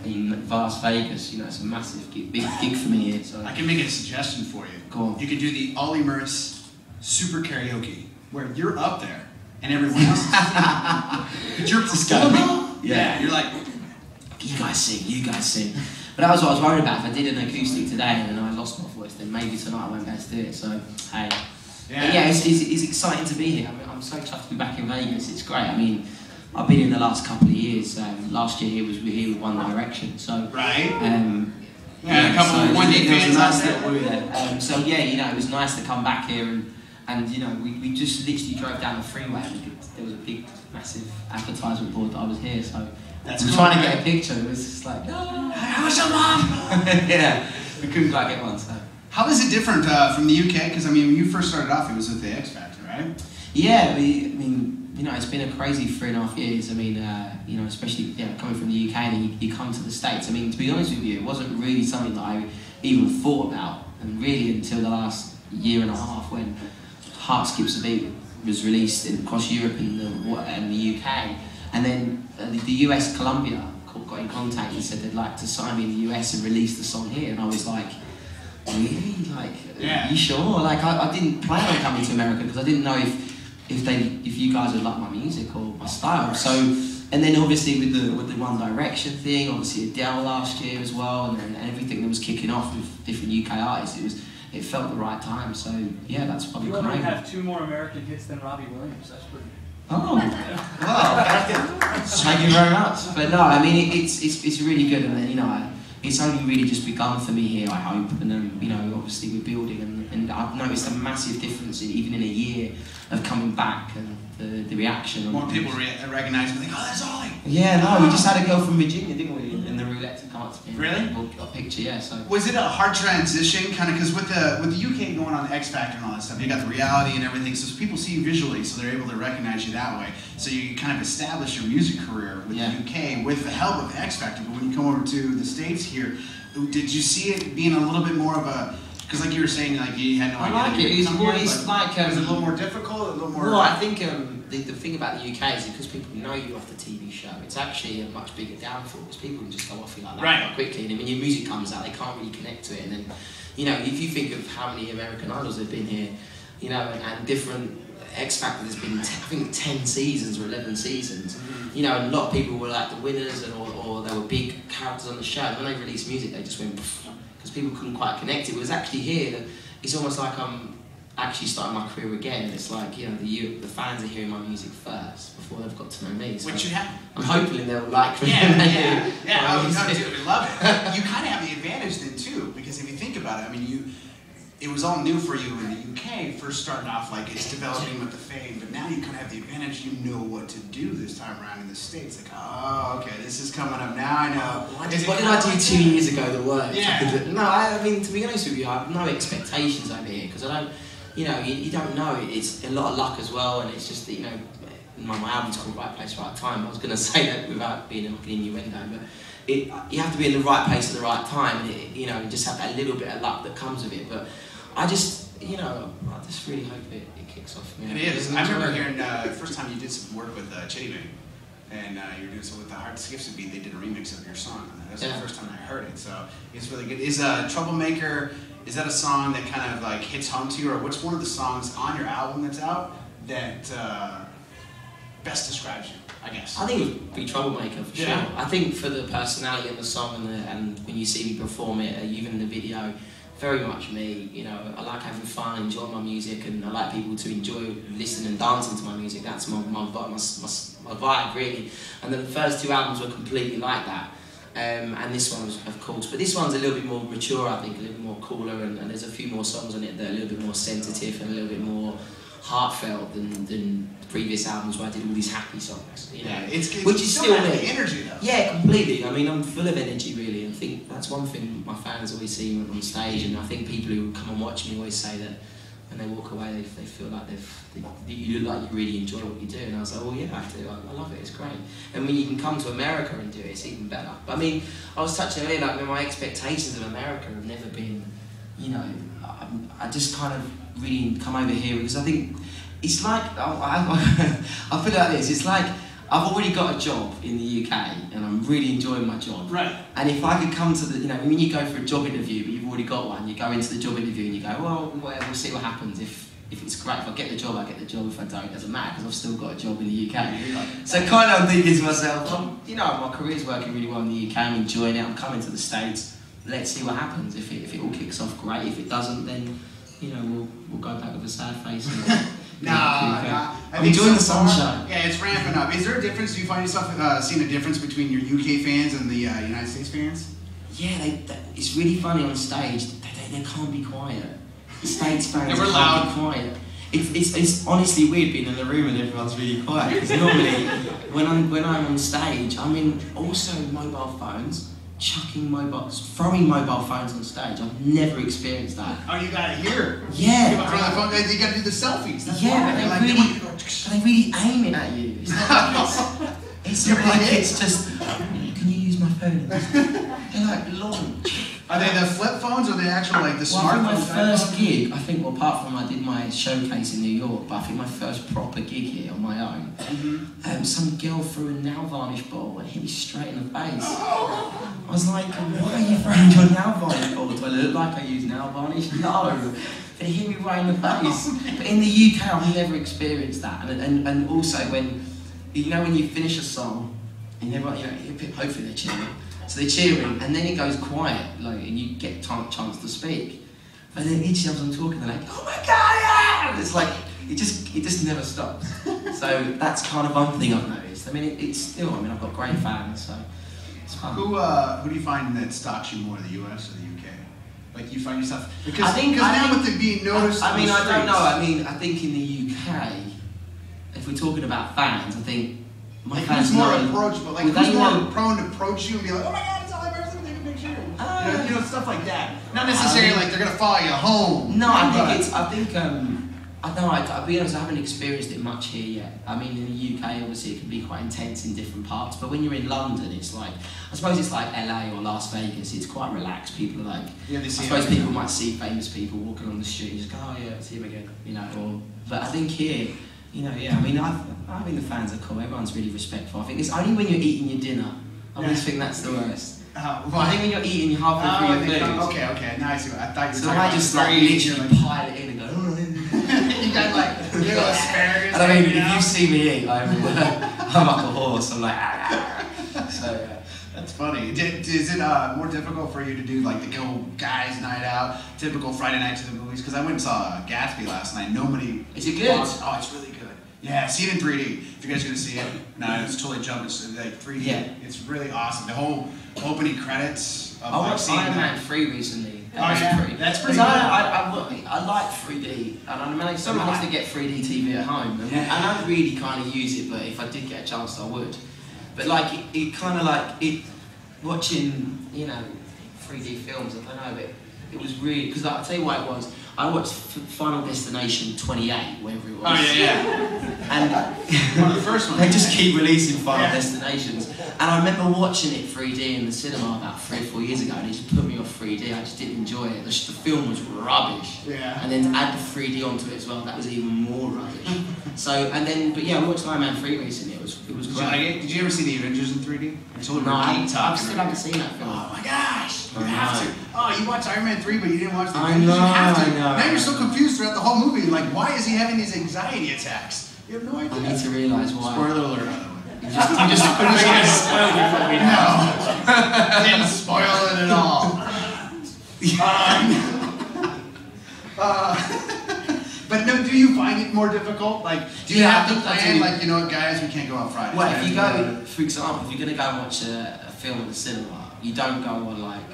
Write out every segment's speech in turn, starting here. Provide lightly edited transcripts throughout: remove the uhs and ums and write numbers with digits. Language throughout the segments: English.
in Las Vegas. You know, it's a massive big gig for me here. So I can make a suggestion for you. Go on. You could do the Olly Murs Super Karaoke, where you're up there and everyone else is singing. But you're performing. Yeah, you're like, you guys sing. But that was what I was worried about. If I did an acoustic today and I lost my voice, then maybe tonight I won't be able to do it. So, hey. Yeah, it's exciting to be here. I mean, I'm so chuffed to be back in Vegas. It's great. I mean, I've been in the last couple of years. Last year we're here with One Direction. So, right. A couple of One Day fans out there. So yeah, you know, it was nice to come back here and you know, we just literally drove down the freeway and there was a big, massive advertisement board that I was here. So that's we were trying to get a picture. It was just like, oh, how's your mum? Yeah, we couldn't quite get one. So. How is it different from the UK? Because I mean, when you first started off, it was with the X Factor, right? Yeah, I mean, you know, it's been a crazy 3.5 years. I mean, you know, especially coming from the UK and you come to the States. I mean, to be honest with you, it wasn't really something that I even thought about, and really until the last year and a half when Heart Skips a Beat was released across Europe and the UK, and then the US Columbia got in contact and said they'd like to sign me in the US and release the song here, and I was like, really? Like, yeah. You sure? Like, I didn't plan on coming to America because I didn't know if you guys would like my music or my style. So, and then obviously with the One Direction thing, obviously Adele last year as well, and then everything that was kicking off with different UK artists, it felt the right time. So yeah, that's probably You already have 2 more American hits than Robbie Williams. That's pretty. Oh, wow! Thank you very much. But no, I mean it's really good, and you know. It's only really just begun for me here, I hope, and you know, obviously we're building, and I've noticed a massive difference even in a year of coming back and the reaction. More people recognize me, think, oh, that's Olly. Yeah, no, we just had a girl from Virginia, didn't we, in the roulette to come up to me. Really? A picture, yeah. So. Was it a hard transition, kind of, because with the UK going on the X Factor and all that stuff, you got the reality and everything, so people see you visually, so they're able to recognize you that way. So you kind of establish your music career with the UK with the help of the X Factor. But when you come over to the States here, did you see it being a little bit more of a, because like you were saying, like you had no idea. I like it. It's like was it a little more difficult, a little more. Well, I think the thing about the UK is because people know you off the TV show, it's actually a much bigger downfall because people can just go off you like that quite quickly. And then when your music comes out, they can't really connect to it. And then, you know, if you think of how many American Idols have been here, you know, and different X Factor, there's been I think 10 seasons or 11 seasons. You know, and a lot of people were like the winners, or they were big characters on the show. And when they released music, they just went because people couldn't quite connect. It was actually here that it's almost like I'm actually starting my career again. It's like, you know, the fans are hearing my music first before they've got to know me. So which you have. I'm hoping they'll like me. Yeah. We love it. You kind of have the advantage then too, because if you think about it, I mean, it was all new for you in the UK, first starting off like it's developing with the fame, but now you kind of have the advantage, you know what to do this time around in the States. Like, oh, okay, this is coming up, now I know. What did I do 2 years ago that worked? Yeah. No, I mean, to be honest with you, I have no expectations over here, because I don't, you know, you don't know. It's a lot of luck as well, and it's just that, you know, my album's called Right Place, Right Time. I was going to say that without being an innuendo, but you have to be in the right place at the right time, and you know, just have that little bit of luck that comes with it. But I just, you know, I just really hope it kicks off. It is. I remember hearing the first time you did some work with Chitty Bang, and you were doing some with the Heart Skips a Beat. They did a remix of your song, and that's the first time I heard it. So it's really good. Is Troublemaker? Is that a song that kind of like hits home to you, or what's one of the songs on your album that's out that best describes you? I guess. I think it would be Troublemaker for sure. I think for the personality of the song and when you see me perform it, even in the video. Very much me, you know, I like having fun, enjoying my music, and I like people to enjoy listening and dancing to my music. That's my vibe, really. And the first 2 albums were completely like that. And this one was, of course, but this one's a little bit more mature, I think, a little bit more cooler, and there's a few more songs on it that are a little bit more sensitive and a little bit more heartfelt than previous albums where I did all these happy songs, you know, which is still me. Energy though. Yeah, completely. I mean, I'm full of energy, really, and I think that's one thing my fans always see on stage, and I think people who come and watch me always say that when they walk away, they feel like you look like you really enjoy what you do, and I was like, well, yeah, I do. I love it. It's great. And when you can come to America and do it, it's even better. But I mean, I was touching earlier, like my expectations of America have never been, you know, I just kind of really come over here because I think it's like, I'll put it like this, it's like I've already got a job in the UK and I'm really enjoying my job. Right. And if I could come to the, when you go for a job interview but you've already got one, you go into the job interview and you go, well, we'll see what happens. If it's great, if I get the job, I get the job. If I don't, it doesn't matter because I've still got a job in the UK. So kind of I'm thinking to myself, well, my career's working really well in the UK, I'm enjoying it, I'm coming to the States, let's see what happens. If it all kicks off, great. If it doesn't, then, we'll go back with a sad face. I'm enjoying the sunshine. Yeah, it's ramping up. Is there a difference? Do you find yourself seeing a difference between your UK fans and the United States fans? Yeah, it's really funny on stage. They can't be quiet. The States fans Never can't loud. be quiet. It's honestly weird being in the room and everyone's really quiet. Because normally, when I'm on stage, I'm in also mobile phones, throwing mobile phones on stage. I've never experienced that. Oh, you got it here. Yeah. You got to do the selfies. That's yeah, but they really aim it at you. It's not like it's just. Can you use my phone? They're like launch. Are they the flip phones or the actual the smartphones? I think my first gig, apart from I did my showcase in New York, but I think my first proper gig here on my own, some girl threw a nail varnish bottle and hit me straight in the face. I was like, why are you throwing your nail varnish bottle? Do I look like I use nail varnish? No. They hit me right in the face. But in the UK, I've never experienced that. And also when you finish a song, and everyone, hopefully they're cheering. So they're cheering, and then it goes quiet, and you get a chance to speak. And then each time I'm talking, they're like, "Oh my God, yeah!" And it's like it just never stops. So that's kind of one thing I've noticed. I mean, it's still. I mean, I've got great fans, so it's fun. Who do you find that stalks you more, the US or the UK? Like you find yourself because I think now with it being noticed. I don't know. I mean, I think in the UK, if we're talking about fans, I think. Who's more approachable? Who's more prone to approach you and be like, oh my God, it's Olly Murs, let me take a picture. Stuff like that. Not necessarily like they're gonna follow you home. No, I'll be honest, I haven't experienced it much here yet. I mean, in the UK, obviously, it can be quite intense in different parts. But when you're in London, it's like, I suppose it's like LA or Las Vegas. It's quite relaxed. People are like, I suppose people might see famous people walking on the street and just go, oh yeah, see him again, But I think here. I mean the fans are cool, everyone's really respectful. I think it's only when you're eating your dinner, I always think that's the worst. I think when you're eating, you're halfway through your food. Okay, now I see what I thought you were so I just literally pile it in and go, you got little asparagus. And I mean, if you see me eat, I'm like a horse, I'm like, so That's funny. Is it more difficult for you to do the go guys night out, typical Friday night to the movies? Because I went and saw Gatsby last night. Is it good? Oh, it's really good. Yeah, see it in 3D. If you guys are gonna see it, no, it's totally jumping. It's 3D. Yeah. It's really awesome. The whole opening credits. I watched Iron Man 3 recently. That's pretty good. I like 3D, and I managed to get 3D TV at home, and I don't really kind of use it, but if I did get a chance, I would. But it kind of watching 3D films. I don't know, but it was really because I'll tell you what it was. I watched Final Destination 28, whatever it was. Oh yeah. And one of the first ones. They just keep releasing Final Destinations. And I remember watching it 3D in the cinema about 3 or 4 years ago, and it just put me off 3D. I just didn't enjoy it. The film was rubbish. Yeah. And then to add the 3D onto it as well, that was even more rubbish. I watched Iron Man 3 recently. It was great. Did you ever see the Avengers in 3D? I still haven't seen that film. Oh my gosh! You have to. Oh, you watched Iron Man 3, but you didn't watch the I Avengers. know, You have to. I know. Now you're so confused throughout the whole movie. Like, why is he having these anxiety attacks? You have no idea. I need to realise why. Spoiler alert, by the way. You just spoiled it for me now. No. Didn't spoil it at all. But no, do you find it more difficult? Do you have to plan, guys, we can't go out Friday? Well, if you go, for example, if you're going to go and watch a film at the cinema, you don't go on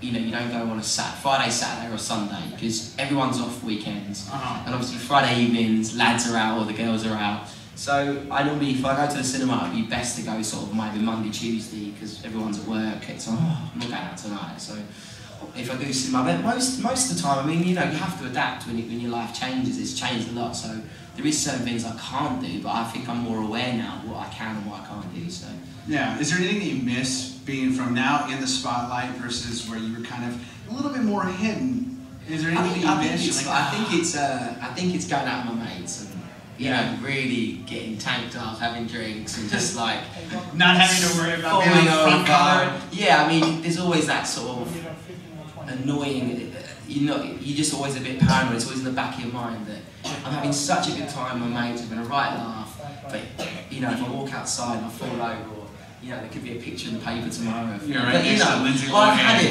you don't go on a Friday, Saturday or Sunday, because everyone's off weekends. And obviously Friday evenings, lads are out or the girls are out. So I normally, if I go to the cinema, it'd be best to go sort of maybe Monday, Tuesday, because everyone's at work. It's I'm not going out tonight. So if I do cinema, but most of the time, I mean, you have to adapt when your life changes. It's changed a lot. So there is certain things I can't do, but I think I'm more aware now of what I can and what I can't do. So yeah, is there anything that you miss being from now in the spotlight versus where you were kind of a little bit more hidden? Is there anything that you miss? I think it's going out with my mates and you know, really getting tanked up, having drinks, and just like not having to worry about being on the front cover. Yeah, I mean, there's always that sort of annoying, you're just always a bit paranoid. It's always in the back of your mind that I'm having such a good time with my mates, I'm having a right laugh, but you know, if I walk outside and I fall over, or you know, there could be a picture in the paper tomorrow. You're right, but you know, well, I've had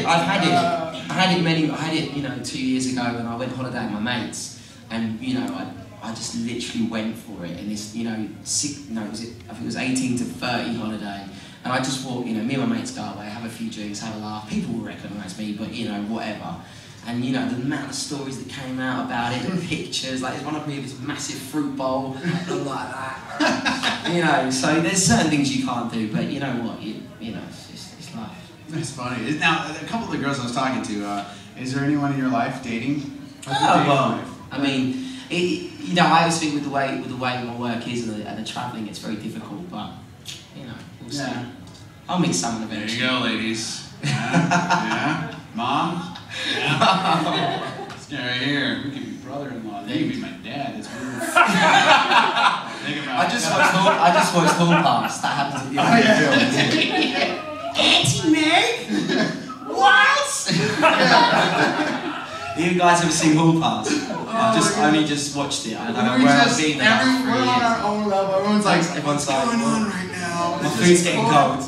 it, you know, 2 years ago when I went holiday with my mates, and you know, I just literally went for it, and this, you know, I think it was 18 to 30 holiday, and I just walked, you know, me and my mates go away, have a few drinks, have a laugh, people will recognise me, but you know, whatever. And you know, the amount of stories that came out about it, the pictures, like there's one of me with this massive fruit bowl, and like that. You know, so there's certain things you can't do, but you know what, you know, it's life. That's funny. Now, a couple of the girls I was talking to, is there anyone in your life dating? Oh, well, I mean, you know, I always think with the way my work is and the travelling, it's very difficult, but you know, we'll see. I'll meet someone eventually. There you go, ladies. Yeah. Mom? Yeah. This guy right here, we could be brother-in-law. They could be my dad. That's weird. Think about it. I just watched Hall Pass. That happens at the end of the film. Auntie Meg? What? You guys ever seen Hall Pass? I've only just watched it. I don't know where I've been about 3 years. We're on our own level. Everyone's like, what's going on right now? My food's getting cold.